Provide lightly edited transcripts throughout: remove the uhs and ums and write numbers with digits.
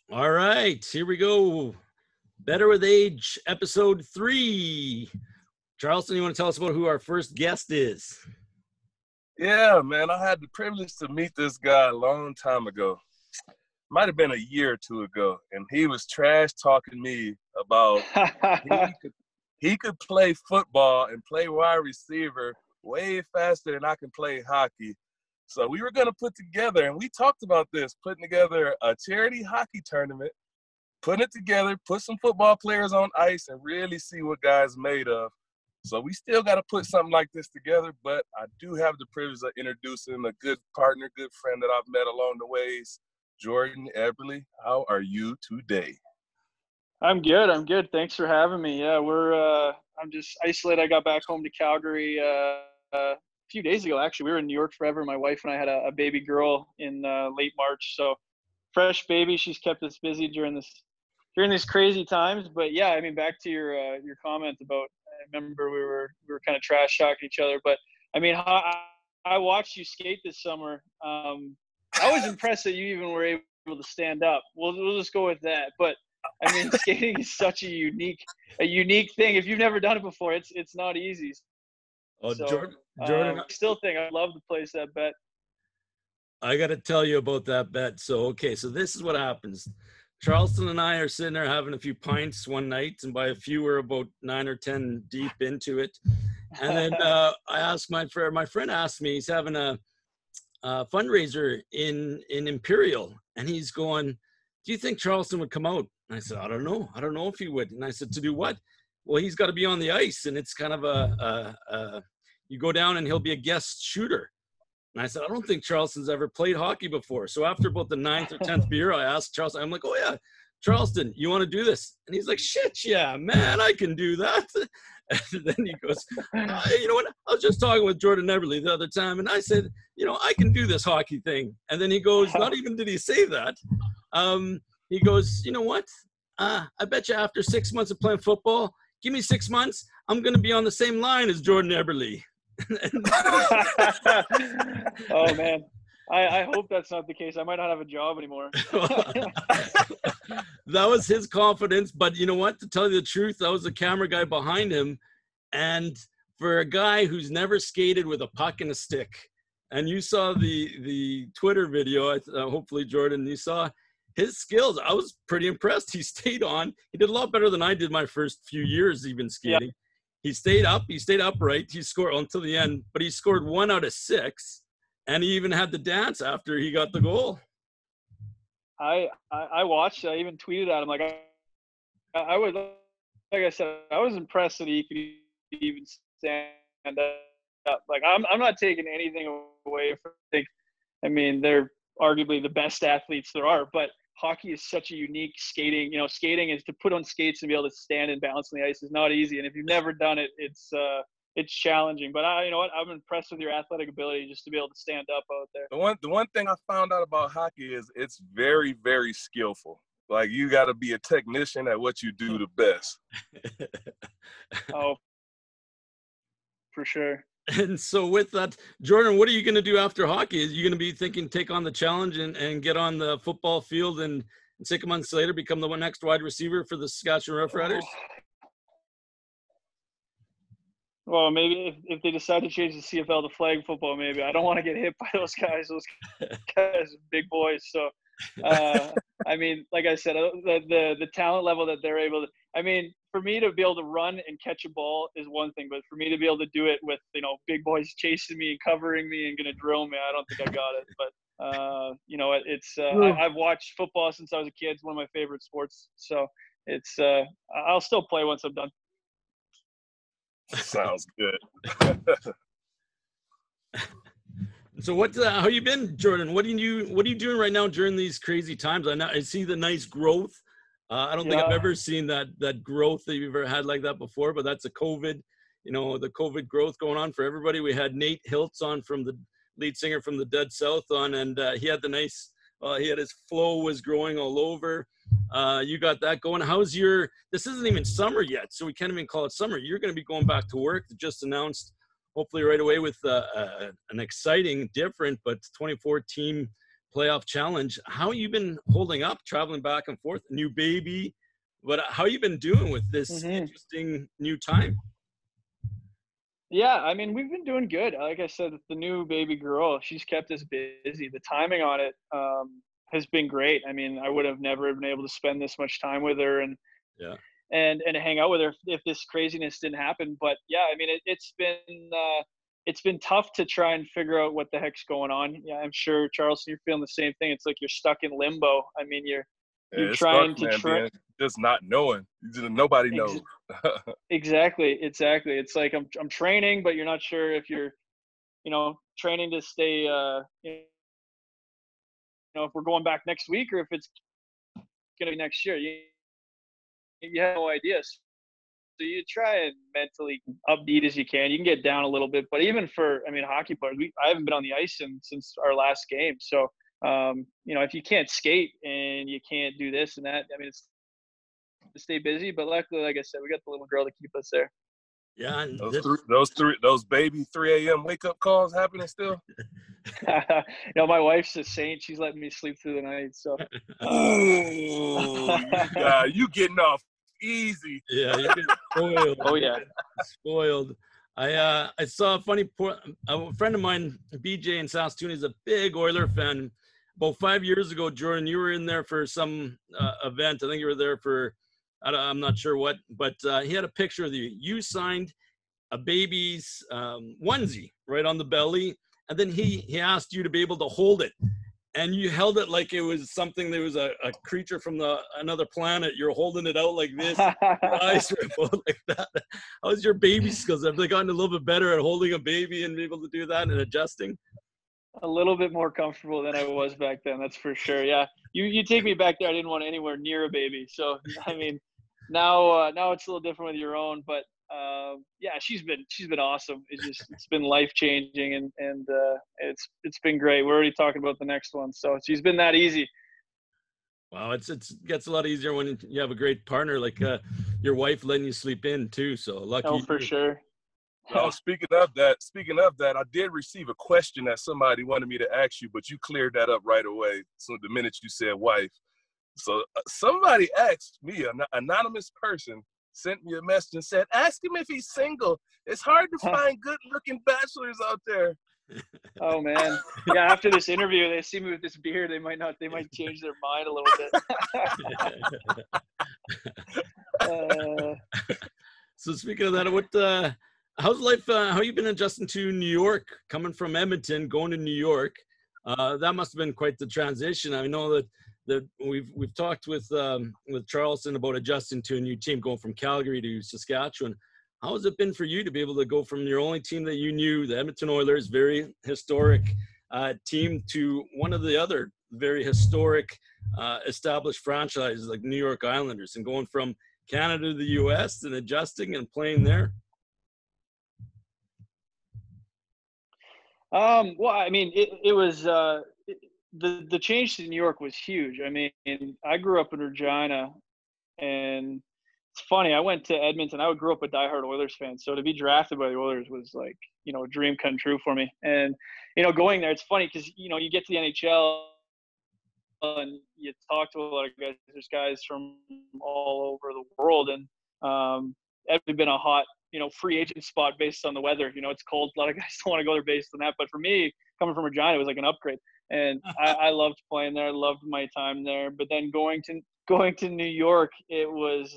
All right, here we go. Better with Age, episode 3. Charleston, you want to tell us about who our first guest is? Yeah, man, I had the privilege to meet this guy a long time ago. Might have been a year or two ago, and he was trash talking me about he could play football and play wide receiver way faster than I can play hockey. So we were gonna put together, and we talked about this, putting together a charity hockey tournament, putting it together, put some football players on ice, and really see what guys made of. So we still got to put something like this together, but I do have the privilege of introducing a good partner, good friend that I've met along the ways, Jordan Eberle. How are you today? I'm good. I'm good. Thanks for having me. Yeah, I'm just isolated. I got back home to Calgary a few days ago. Actually, we were in New York forever. My wife and I had a baby girl in late March. So fresh baby. She's kept us busy during these crazy times. But yeah, I mean, back to your comment about. I remember we were kind of trash talking each other. But I mean, I watched you skate this summer. I was impressed that you even were able to stand up. We'll just go with that. But I mean, skating is such a unique thing. If you've never done it before, it's not easy. Oh, So, Jordan, I still think I'd love to place that bet. I got to tell you about that bet. So this is what happens. Charleston and I are sitting there having a few pints one night, and by a few, we're about 9 or 10 deep into it. And then I asked my friend asked me, he's having a fundraiser in Imperial, and he's going, do you think Charleston would come out? And I said, I don't know if he would. And I said, to do what? Well, he's got to be on the ice, and it's kind of you go down and he'll be a guest shooter. And I said, I don't think Charleston's ever played hockey before. So after about the 9th or 10th beer, I asked Charleston, I'm like, oh yeah, Charleston, you want to do this? And he's like, shit, yeah, man, I can do that. And then he goes, you know what? I was just talking with Jordan Eberle the other time, and I said, I can do this hockey thing. And then he goes, not even did he say that. He goes, you know what? I bet you after 6 months of playing football, give me 6 months, I'm going to be on the same line as Jordan Eberle. Oh man, I hope that's not the case. I might not have a job anymore. That was his confidence, but you know what? To tell you the truth, that was the camera guy behind him, and for a guy who's never skated with a puck and a stick, and you saw the Twitter video, hopefully Jordan, you saw his skills. I was pretty impressed. He stayed on. He did a lot better than I did my first few years even skating. Yeah. He stayed upright. He scored until the end, but he scored 1 out of 6, and he even had the dance after he got the goal. I watched. I even tweeted at him. Like I was, like I said, I was impressed that he could even stand up. Like I'm not taking anything away from. I mean, they're arguably the best athletes there are, but hockey is such a unique skating. Skating is to put on skates and be able to stand and balance on the ice is not easy. And if you've never done it, it's challenging. But you know what? I'm impressed with your athletic ability just to be able to stand up out there. The one thing I found out about hockey is it's very, very skillful. Like, you got to be a technician at what you do the best. Oh, for sure. And so with that, Jordan, what are you going to do after hockey? Are you going to be thinking take on the challenge and get on the football field and 6 months later become the next wide receiver for the Saskatchewan Roughriders? Well, maybe if they decide to change the CFL to flag football, maybe. I don't want to get hit by those guys. Those guys are big boys. So, I mean, like I said, the talent level that they're able to – I mean, for me to be able to run and catch a ball is one thing, but for me to be able to do it with, big boys chasing me and covering me and going to drill me, I don't think I got it. But, it's I've watched football since I was a kid. It's one of my favorite sports. So it's I'll still play once I'm done. Sounds good. So how you been, Jordan? What are you doing right now during these crazy times? I see the nice growth. I don't think I've ever seen that growth that you've ever had like that before, but that's the COVID growth going on for everybody. We had Nate Hiltz on, from the lead singer from the Dead South, on, and he had his flow was growing all over. You got that going. This isn't even summer yet, so we can't even call it summer. You're going to be going back to work. Just announced, hopefully right away, with an exciting, different, but 24 team playoff challenge. How you been holding up, traveling back and forth? New baby, but how you been doing with this interesting new time? Yeah, I mean, we've been doing good. Like I said, the new baby girl, she's kept us busy. The timing on it has been great. I mean, I would have never been able to spend this much time with her and Yeah. and hang out with her if this craziness didn't happen. But yeah, I mean, it's been tough to try and figure out what the heck's going on. Yeah, I'm sure Charleston, you're feeling the same thing. It's like you're stuck in limbo. I mean, you're It trying sucks, to man, being just not knowing. Nobody knows. Exactly. It's like I'm training, but you're not sure if you're, training to stay, if we're going back next week or if it's gonna be next year. You have no idea. So you try and mentally upbeat as you can. You can get down a little bit, but even for, I mean, hockey players, I haven't been on the ice since our last game. So, if you can't skate and you can't do this and that, I mean, it's to stay busy. But luckily, like I said, we got the little girl to keep us there. Yeah, and those baby 3 a.m. wake up calls happening still. My wife's a saint. She's letting me sleep through the night. So, you getting off easy. Yeah, you get spoiled. Oh yeah, spoiled. I saw a funny a friend of mine, BJ in Saskatoon, is a big Oiler fan. About 5 years ago, Jordan, you were in there for some event. I think you were there for, I'm not sure what, but he had a picture of you. You signed a baby's onesie right on the belly, and then he asked you to be able to hold it. And you held it like it was something that was a creature from another planet. You're holding it out like this. Your eyes were about like that. How's your baby skills? Have they gotten a little bit better at holding a baby and be able to do that and adjusting? A little bit more comfortable than I was back then. That's for sure. Yeah. You take me back there. I didn't want anywhere near a baby. So, I mean, now it's a little different with your own, but yeah, she's been awesome. It's been life changing and it's been great. We're already talking about the next one, so she's been that easy. Wow, it gets a lot easier when you have a great partner like your wife letting you sleep in too. So lucky. Oh, for sure. Well, speaking of that, I did receive a question that somebody wanted me to ask you, but you cleared that up right away. So the minute you said wife, so somebody asked me, an anonymous person sent me a message and said, ask him if he's single. It's hard to find good-looking bachelors out there. Oh, man. Yeah, after this interview, they see me with this beard. They might change their mind a little bit. So speaking of that, how's life? How you been adjusting to New York, coming from Edmonton, going to New York? That must have been quite the transition. I know that we've talked with Charleston about adjusting to a new team, going from Calgary to Saskatchewan. How has it been for you to be able to go from your only team that you knew, the Edmonton Oilers, very historic team, to one of the other very historic established franchises like New York Islanders, and going from Canada to the U.S. and adjusting and playing there? Well, I mean, it was the change to New York was huge. I mean, I grew up in Regina, and it's funny. I went to Edmonton. I grew up a diehard Oilers fan, so to be drafted by the Oilers was like, a dream come true for me. And going there, it's funny because you get to the NHL and you talk to a lot of guys. There's guys from all over the world, and it's been a hot free agent spot based on the weather. It's cold. A lot of guys don't want to go there based on that. But for me, coming from Regina, it was like an upgrade. And I loved playing there. I loved my time there. But then going to New York, it was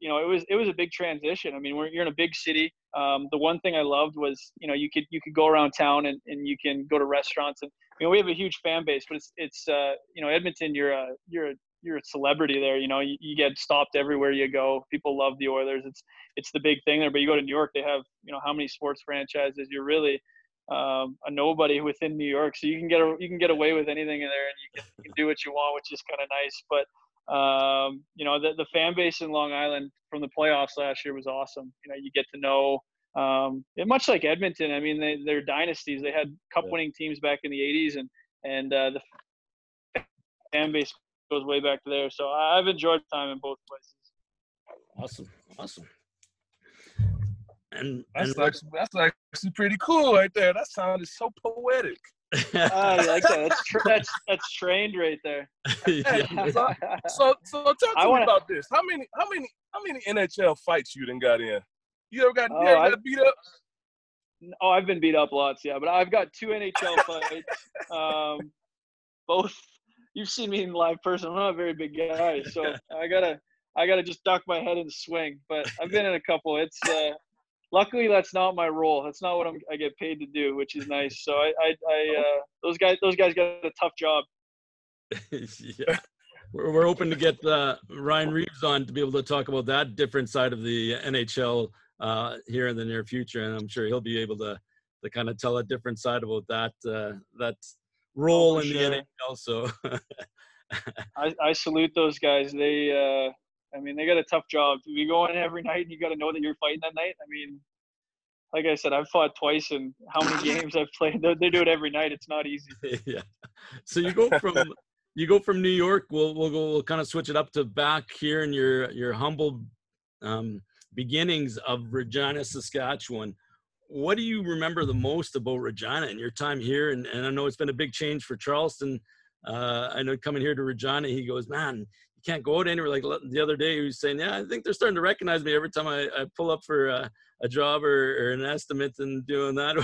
it was a big transition. I mean, you're in a big city. The one thing I loved was you could go around town and you can go to restaurants, and we have a huge fan base. But it's Edmonton. You're a celebrity there. You get stopped everywhere you go. People love the Oilers. It's the big thing there. But you go to New York, they have how many sports franchises? You're really a nobody within New York, so you can get away with anything in there, and you can do what you want, which is kind of nice. But the fan base in Long Island from the playoffs last year was awesome. You get to know much like Edmonton. I mean, they're dynasties. They had cup-winning teams back in the '80s, and the fan base goes way back to there. So I've enjoyed time in both places. Awesome. And that's actually pretty cool right there. That sounded so poetic. You like that? That's trained right there. Yeah. So talk I to me wanna- about this. How many NHL fights you done got in? You ever got beat up? Oh, I've been beat up lots, yeah. But I've got 2 NHL fights. Both. You've seen me in live person. I'm not a very big guy, so I gotta just duck my head and swing. But I've been in a couple. It's luckily that's not my role. That's not what I get paid to do, which is nice. So those guys got a tough job. Yeah. We're hoping to get Ryan Reeves on to be able to talk about that different side of the NHL here in the near future, and I'm sure he'll be able to kind of tell a different side about that role in the NHL. So I salute those guys. They got a tough job. You go in every night and you got to know that you're fighting that night. I mean, like I said, I've fought twice, and how many games I've played. They do it every night. It's not easy. Yeah. So you go from New York. We'll kind of switch it up to back here in your humble beginnings of Regina, Saskatchewan. What do you remember the most about Regina and your time here? And I know it's been a big change for Charleston. I know coming here to Regina, he goes, man, you can't go out anywhere. Like the other day, he was saying, yeah, I think they're starting to recognize me every time I pull up for a job or an estimate and doing that.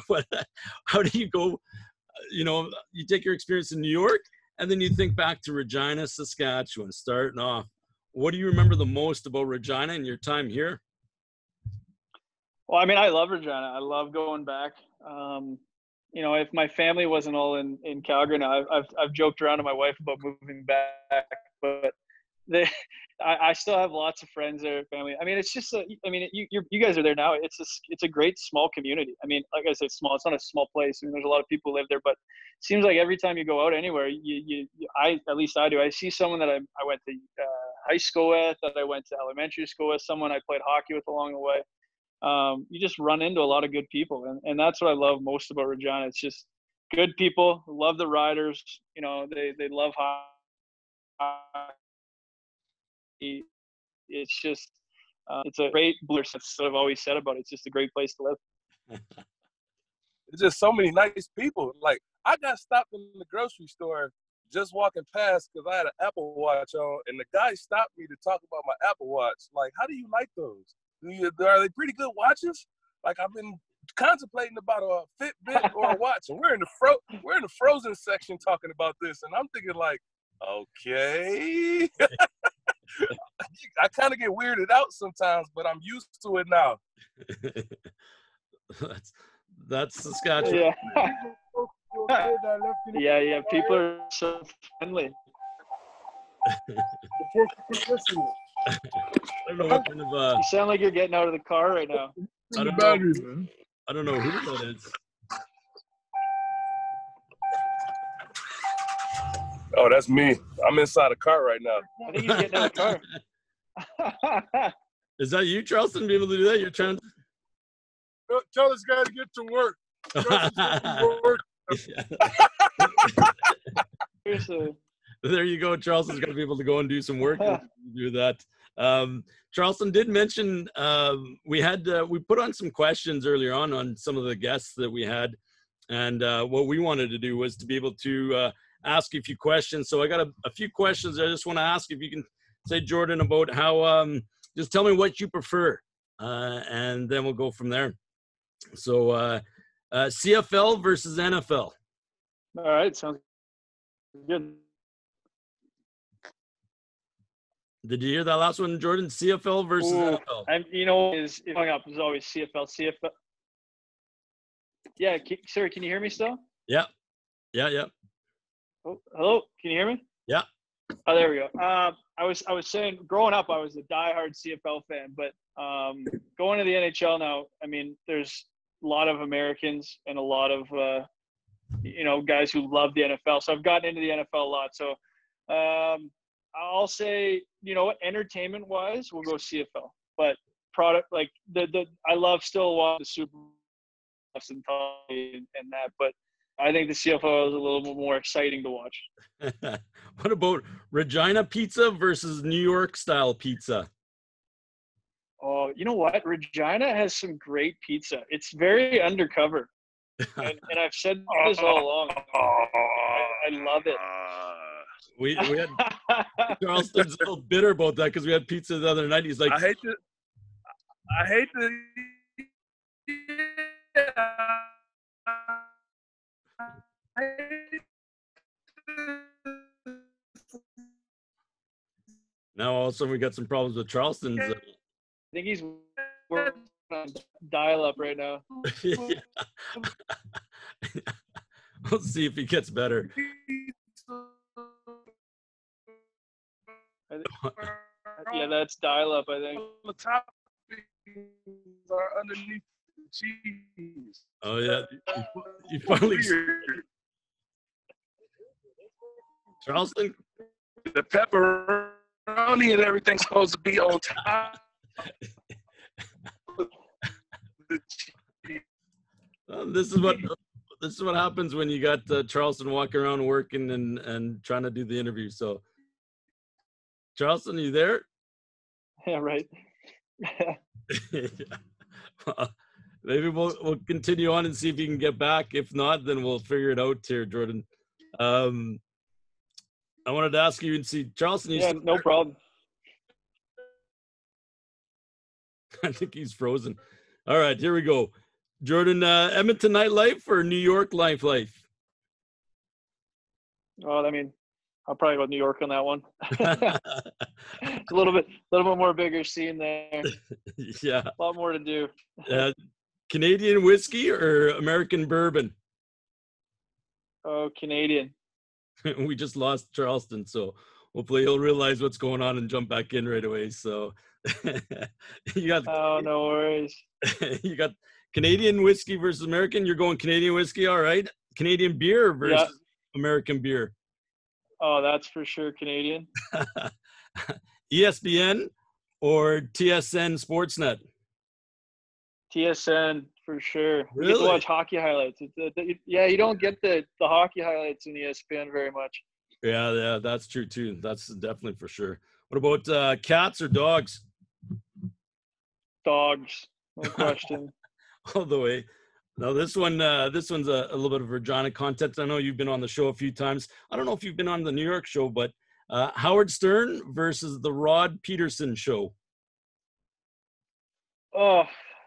How do you go? You take your experience in New York and then you think back to Regina, Saskatchewan, starting off. What do you remember the most about Regina and your time here? Well, I mean, I love Regina. I love going back. If my family wasn't all in Calgary now, I've joked around to my wife about moving back, but I still have lots of friends there, family. I mean, it's just, you guys are there now. It's a great small community. I mean, like I said, small. It's not a small place. I mean, there's a lot of people who live there, but it seems like every time you go out anywhere, at least I do. I see someone that I went to high school with, that I went to elementary school with, someone I played hockey with along the way. You just run into a lot of good people, and that's what I love most about Regina. It's just good people, love the riders. They love hockey. It's just it's a great blue. That's what I've always said about it. It's just a great place to live. There's just so many nice people. Like, I got stopped in the grocery store just walking past because I had an Apple Watch on, and the guy stopped me to talk about my Apple Watch. Like, how do you like those? Are they pretty good watches? Like, I've been contemplating about a Fitbit or a watch, and we're in the frozen section talking about this, and I'm thinking like, okay. I kind of get weirded out sometimes, but I'm used to it now. That's Saskatchewan. Yeah. People are so friendly. I don't know what kind of You sound like you're getting out of the car right now. I don't know who that is. Oh, that's me. I'm inside a car right now. I think he's getting out of the car. Is that you, Charleston, be able to do that? You're trying to tell this guy to get to work. Seriously. There you go. Charleston's going to be able to go and do some work. Do that. Charleston did mention we put on some questions earlier on some of the guests that we had, and what we wanted to do was to be able to ask you a few questions. So I got a few questions I just want to ask if you can say, Jordan, about how just tell me what you prefer, and then we'll go from there. So CFL versus NFL. All right, sounds good. Did you hear that last one, Jordan? CFL versus NFL. Is coming up is always CFL. Yeah, sir, can you hear me still? Yeah. Oh, hello, can you hear me? Yeah. Oh, there we go. I was saying, growing up, I was a diehard CFL fan, but going to the NHL now, I mean, there's a lot of Americans and a lot of guys who love the NFL. So I've gotten into the NFL a lot. So I'll say, entertainment wise, we'll go CFL. But product, like I love still watching the Super Bowl and that, but I think the CFL is a little bit more exciting to watch. What about Regina pizza versus New York style pizza? Oh, you know what? Regina has some great pizza. It's very undercover. And I've said this all along. I love it. We had Charleston's a little bitter about that because we had pizza the other night. He's like, I hate to. now all of a sudden we got some problems with Charleston's. I think he's working on dial-up right now. Yeah. We'll see if he gets better. Yeah, that's dial-up, I think. The toppings are underneath the cheese. Oh yeah, you finally Charleston. The pepperoni and everything's supposed to be on top. This is what happens when you got Charleston walking around working and trying to do the interview. So, Charleston, are you there? Yeah, right. Well, maybe we'll continue on and see if you can get back. If not, then we'll figure it out here, Jordan. I wanted to ask you and see Charleston. Yeah, no problem. I think he's frozen. All right, here we go. Jordan, Edmonton nightlife or New York life? Well, I mean, I'll probably go New York on that one. It's a little bit more bigger scene there. Yeah. A lot more to do. Canadian whiskey or American bourbon? Oh, Canadian. We just lost Charleston, so hopefully he'll realize what's going on and jump back in right away. So you got no worries. You got Canadian whiskey versus American. You're going Canadian whiskey, all right. Canadian beer versus American beer. Oh, that's for sure Canadian. ESPN or TSN Sportsnet? TSN for sure. Really? You get to watch hockey highlights. Yeah, you don't get the hockey highlights in ESPN very much. Yeah, that's true too. That's definitely for sure. What about cats or dogs? Dogs, no question. All the way. Now this one's a little bit of Regina content. I know you've been on the show a few times. I don't know if you've been on the New York show, but Howard Stern versus the Rod Peterson show. Oh,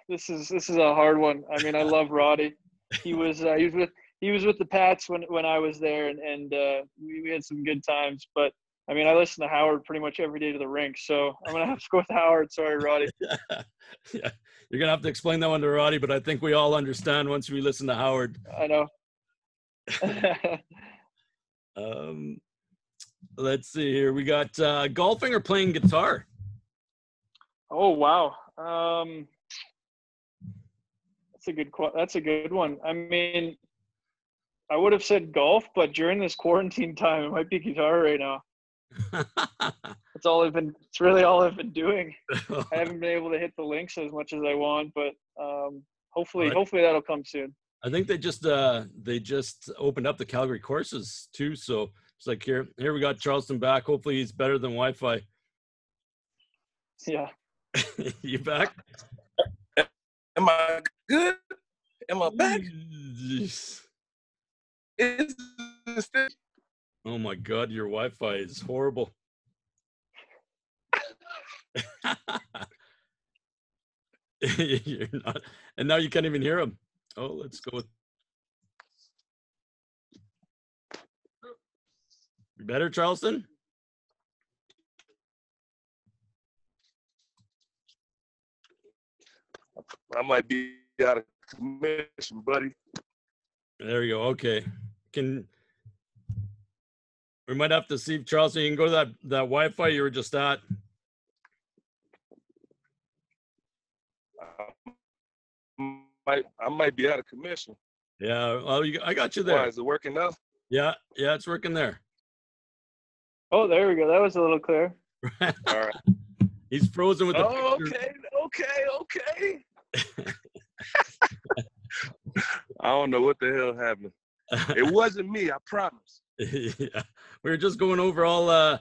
this is a hard one. I mean, I love Roddy. He was with the Pats when I was there, and we had some good times. But I mean, I listen to Howard pretty much every day to the rink, so I'm gonna have to go with Howard. Sorry, Roddy. Yeah, you're gonna have to explain that one to Roddy, but I think we all understand once we listen to Howard. I know. Let's see here. We got golfing or playing guitar. Oh wow, that's a good one. I mean, I would have said golf, but during this quarantine time, it might be guitar right now. It's really all I've been doing. I haven't been able to hit the links as much as I want, but hopefully that'll come soon. I think they just opened up the Calgary courses too. So it's like here we got Charleston back. Hopefully he's better than Wi-Fi. Yeah. You back? Am I good? Am I back? Oh my God, your Wi-Fi is horrible. You're not, and now you can't even hear him. Oh, let's go with. You better, Charleston? I might be out of commission, buddy. There you go. Okay. We might have to see if Charleston, you can go to that Wi-Fi you were just at. I might be out of commission. Yeah, well, I got you there. Why, is it working now? Yeah, it's working there. Oh, there we go. That was a little clear. All right. He's frozen with the Okay. I don't know what the hell happened. It wasn't me, I promise. Yeah, we were just going over all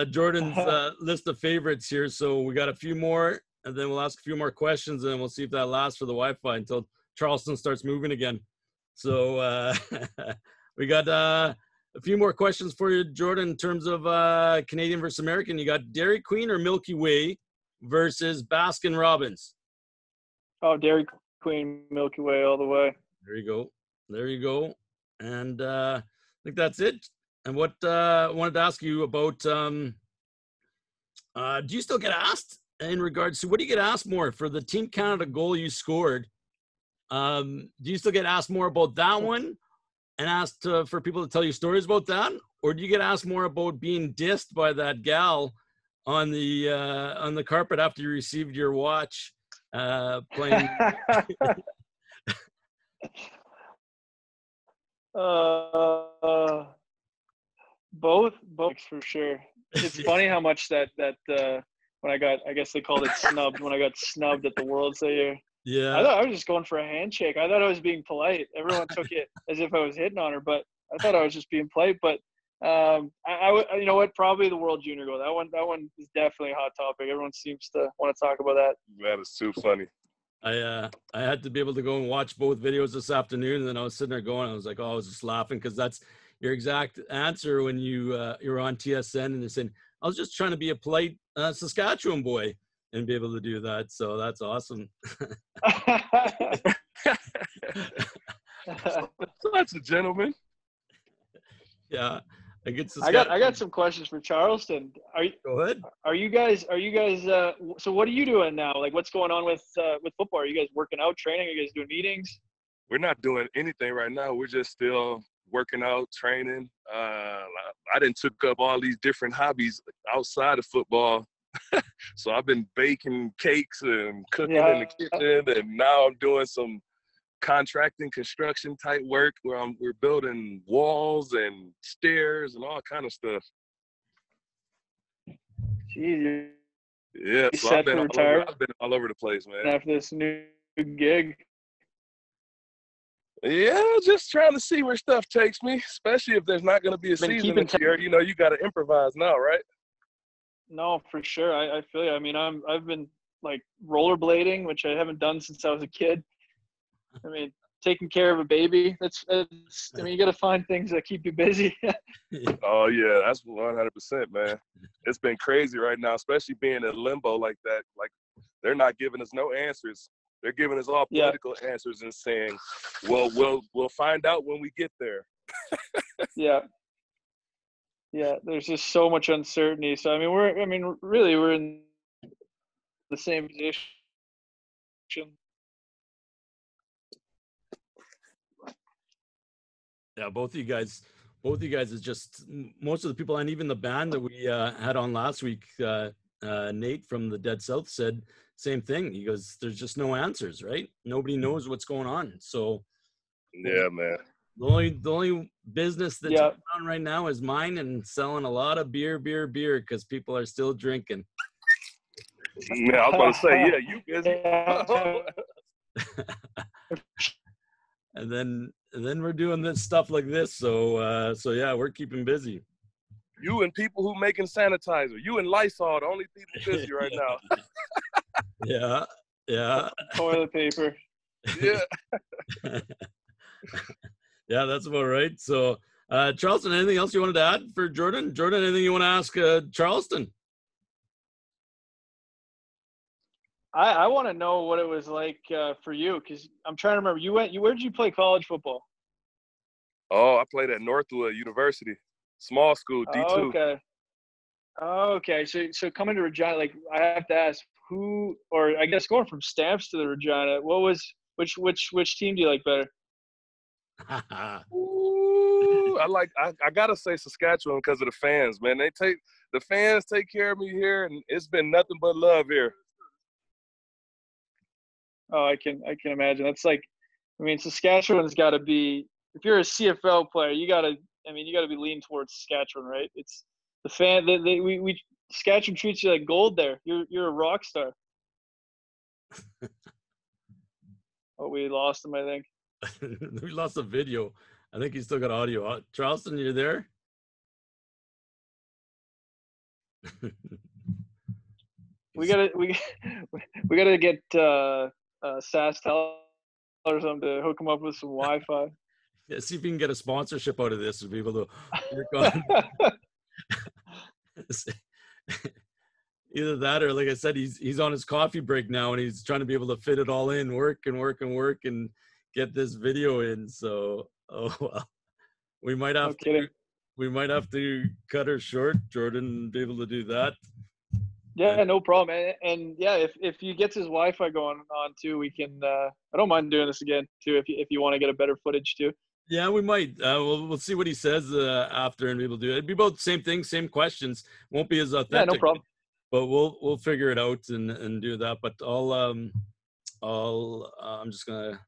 Jordan's list of favorites here. So we got a few more, and then we'll ask a few more questions, and then we'll see if that lasts for the Wi-Fi until Charleston starts moving again. So we got a few more questions for you, Jordan, in terms of Canadian versus American. You got Dairy Queen or Milky Way versus Baskin Robbins? Oh, Dairy Queen, Milky Way, all the way. There you go. There you go. And I think that's it. And what I wanted to ask you about, do you still get asked in regards to, what do you get asked more for the Team Canada goal you scored? Do you still get asked more about that one and asked for people to tell you stories about that? Or do you get asked more about being dissed by that gal on the carpet after you received your watch playing? Both for sure. It's funny how much that when I guess they called it snubbed, when I got snubbed at the Worlds that year. Yeah. I thought I was just going for a handshake. I thought I was being polite. Everyone took it as if I was hitting on her, but I thought I was just being polite. But I you know what? Probably the World Junior goal. That one is definitely a hot topic. Everyone seems to want to talk about that. That is too funny. I had to be able to go and watch both videos this afternoon, and then I was sitting there going, I was like, oh, I was just laughing because that's your exact answer when you were on TSN and you're saying, I was just trying to be a polite Saskatchewan boy and be able to do that. So that's awesome. So that's a gentleman. Yeah. I got some questions for Charleston. Go ahead. Are you guys so what are you doing now? Like, what's going on with football? Are you guys working out, training? Are you guys doing meetings? We're not doing anything right now. We're just still working out, training. I done took up all these different hobbies outside of football. So I've been baking cakes and cooking in the kitchen, and now I'm doing some contracting construction type work where we're building walls and stairs and all kind of stuff. Jeez, yeah, so I've been all over the place, man. After this new gig. Yeah, just trying to see where stuff takes me, especially if there's not going to be a season this year. You know, you got to improvise now, right? No, for sure. I feel you. I mean, I've been like rollerblading, which I haven't done since I was a kid. I mean, taking care of a baby. That's I mean, you got to find things that keep you busy. Oh yeah, that's 100%, man. It's been crazy right now, especially being in limbo like that. Like, they're not giving us no answers. They're giving us all political answers and saying, "Well, we'll find out when we get there." Yeah. There's just so much uncertainty. So I mean, we're in the same position. Yeah, both of you guys is just, most of the people, and even the band that we had on last week, Nate from the Dead South said same thing. He goes, there's just no answers, right? Nobody knows what's going on. So yeah, man. The only business that's going on right now is mine, and selling a lot of beer because people are still drinking. Yeah, I was about to say, yeah, you busy. And then we're doing this stuff like this. So yeah, we're keeping busy. You and people who making sanitizer. You and Lysol, the only people busy right now. Yeah. Toilet paper. Yeah. Yeah, that's about right. So, Charleston, anything else you wanted to add for Jordan? Jordan, anything you want to ask Charleston? I want to know what it was like for you, because I'm trying to remember. Where did you play college football? Oh, I played at Northwood University, small school, D2. Okay. So coming to Regina, like, I have to ask who, or I guess going from Stamps to the Regina, which team do you like better? Ooh, I gotta say Saskatchewan because of the fans, man. The fans take care of me here, and it's been nothing but love here. Oh, I can imagine. That's like, I mean, Saskatchewan's got to be, if you're a CFL player, you got to be leaning towards Saskatchewan, right? It's the fan. Saskatchewan treats you like gold there. You're a rock star. Oh, we lost him, I think. We lost the video. I think he's still got audio. Charleston, you're there? we gotta get SaskTel or something to hook him up with some Wi-Fi. Yeah, see if you can get a sponsorship out of this to be able to work on either that or, like I said, he's on his coffee break now and he's trying to be able to fit it all in, work and get this video in. So, oh well, we might No have to kidding. cut her short, Jordan, and be able to do that. Yeah, no problem. And yeah, if he gets his Wi-Fi going on too, we can. I don't mind doing this again too. If you want to get a better footage too. Yeah, we might. We'll see what he says after, and people do it. It'd be about the same thing, same questions. Won't be as authentic. Yeah, no problem. But we'll figure it out and do that. But I'm just gonna